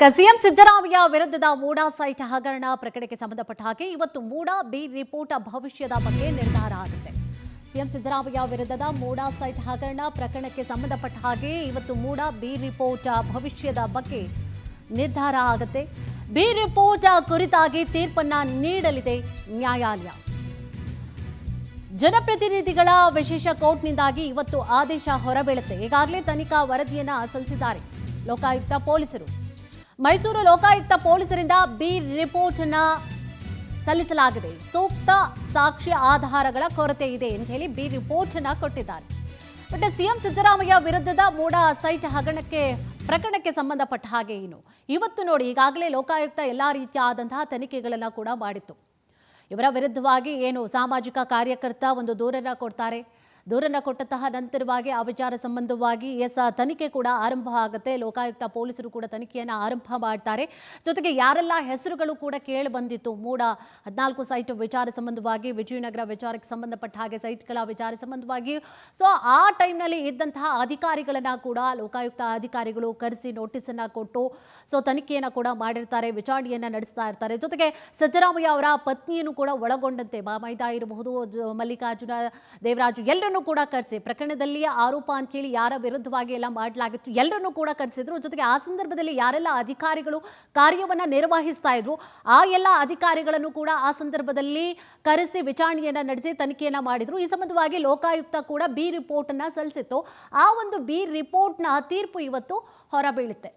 CM Siddaramaiah ವಿರುದ್ಧದ MUDA site ಹಗರಣ ಪ್ರಕರಣಕ್ಕೆ ಸಂಬಂಧಪಟ್ಟ ಹಾಗೆ ಇವತ್ತು ಮೂಡಾ ಬಿ ರಿಪೋರ್ಟ್ ಭವಿಷ್ಯದ ಬಗ್ಗೆ ನಿರ್ಧಾರ ಆಗುತ್ತೆ. ಸಿಎಂ ಸಿದ್ದರಾಮಯ್ಯ ವಿರುದ್ಧದ ಮೂಡಾ ಸೈಟ್ ಹಗರಣ ಪ್ರಕರಣಕ್ಕೆ ಸಂಬಂಧಪಟ್ಟ ಹಾಗೆ ಇವತ್ತು ಮೂಡಾ ಬಿ ರಿಪೋರ್ಟ್ ಭವಿಷ್ಯದ ಬಗ್ಗೆ ನಿರ್ಧಾರ ಆಗುತ್ತೆ. ಬಿ ರಿಪೋರ್ಟ್ ಕುರಿತಾಗಿ ತೀರ್ಪನ್ನ ನೀಡಲಿದೆ ನ್ಯಾಯಾಲಯ. ಜನಪ್ರತಿನಿಧಿಗಳ ವಿಶೇಷ ಕೋರ್ಟ್ನಿಂದಾಗಿ ಇವತ್ತು ಆದೇಶ ಹೊರಬೀಳುತ್ತೆ. ಈಗಾಗಲೇ ತನಿಖಾ ವರದಿಯನ್ನ ಸಲ್ಲಿಸಿದ್ದಾರೆ ಲೋಕಾಯುಕ್ತ ಪೊಲೀಸರು. ಮೈಸೂರು ಲೋಕಾಯುಕ್ತ ಪೊಲೀಸರಿಂದ ಬಿ ರಿಪೋರ್ಟ್ ಅನ್ನ ಸಲ್ಲಿಸಲಾಗಿದೆ. ಸೂಕ್ತ ಸಾಕ್ಷ್ಯ ಆಧಾರಗಳ ಕೊರತೆ ಇದೆ ಅಂತ ಹೇಳಿ ಬಿ ರಿಪೋರ್ಟ್ ಅನ್ನ ಕೊಟ್ಟಿದ್ದಾರೆ. ಬಟ್ ಸಿಎಂ ಸಿದ್ದರಾಮಯ್ಯ ವಿರುದ್ಧದ ಮೂಡಾ ಸೈಟ್ ಪ್ರಕರಣಕ್ಕೆ ಸಂಬಂಧಪಟ್ಟ ಹಾಗೆ ಇವತ್ತು ನೋಡಿ ಈಗಾಗಲೇ ಲೋಕಾಯುಕ್ತ ಎಲ್ಲಾ ರೀತಿಯಾದಂತಹ ತನಿಖೆಗಳನ್ನ ಕೂಡ ಮಾಡಿತ್ತು. ಇವರ ವಿರುದ್ಧವಾಗಿ ಸಾಮಾಜಿಕ ಕಾರ್ಯಕರ್ತ ಒಂದು ದೂರನ್ನ ಕೊಡ್ತಾರೆ. ದೂರನ್ನ ಕೊಟ್ಟಂತಹ ನಂತರವಾಗಿ ಆ ವಿಚಾರ ಸಂಬಂಧವಾಗಿ ತನಿಖೆ ಕೂಡ ಆರಂಭ ಆಗುತ್ತೆ. ಲೋಕಾಯುಕ್ತ ಪೊಲೀಸರು ಕೂಡ ತನಿಖೆಯನ್ನು ಆರಂಭ ಮಾಡ್ತಾರೆ. ಜೊತೆಗೆ ಯಾರೆಲ್ಲ ಹೆಸರುಗಳು ಕೂಡ ಕೇಳಿ ಬಂದಿತ್ತು ಮೂಡಾ 14 ಸೈಟ್ ವಿಚಾರ ಸಂಬಂಧವಾಗಿ, ವಿಜಯನಗರ ವಿಚಾರಕ್ಕೆ ಸಂಬಂಧಪಟ್ಟ ಹಾಗೆ ಸೈಟ್ಗಳ ವಿಚಾರ ಸಂಬಂಧವಾಗಿ ಆ ಟೈಮ್ನಲ್ಲಿ ಇದ್ದಂತಹ ಅಧಿಕಾರಿಗಳನ್ನ ಕೂಡ ಲೋಕಾಯುಕ್ತ ಅಧಿಕಾರಿಗಳು ಕರೆಸಿ ನೋಟಿಸನ್ನು ಕೊಟ್ಟು ತನಿಖೆಯನ್ನು ಕೂಡ ಮಾಡಿರ್ತಾರೆ, ವಿಚಾರಣೆಯನ್ನು ನಡೆಸ್ತಾ ಇರ್ತಾರೆ. ಜೊತೆಗೆ ಸಿದ್ದರಾಮಯ್ಯ ಅವರ ಪತ್ನಿಯನ್ನು ಕೂಡ ಒಳಗೊಂಡಂತೆ ಬಾಮೈದಾ ಇರಬಹುದು, ಮಲ್ಲಿಕಾರ್ಜುನ, ದೇವರಾಜು ಎಲ್ಲರೂ ಕೂಡ ಕರೆಸಿ ಪ್ರಕರಣದಲ್ಲಿ ಆರೋಪ ಅಂತ ಹೇಳಿ ಯಾರ ವಿರುದ್ಧವಾಗಿ ಎಲ್ಲ ಮಾಡಲಾಗಿತ್ತು ಎಲ್ಲರನ್ನೂ ಕೂಡ ಕರೆಸಿದ್ರು. ಜೊತೆಗೆ ಆ ಸಂದರ್ಭದಲ್ಲಿ ಯಾರೆಲ್ಲ ಅಧಿಕಾರಿಗಳು ಕಾರ್ಯವನ್ನ ನಿರ್ವಹಿಸ್ತಾ ಇದ್ರು ಆ ಎಲ್ಲ ಅಧಿಕಾರಿಗಳನ್ನು ಕೂಡ ಆ ಸಂದರ್ಭದಲ್ಲಿ ಕರೆಸಿ ವಿಚಾರಣೆಯನ್ನ ನಡೆಸಿ ತನಿಖೆಯನ್ನ ಮಾಡಿದ್ರು. ಈ ಸಂಬಂಧವಾಗಿ ಲೋಕಾಯುಕ್ತ ಕೂಡ ಬಿ ರಿಪೋರ್ಟ್ ಅನ್ನ ಸಲ್ಲಿಸಿತ್ತು. ಆ ಒಂದು ಬಿ ರಿಪೋರ್ಟ್ನ ತೀರ್ಪು ಇವತ್ತು ಹೊರಬೀಳುತ್ತೆ.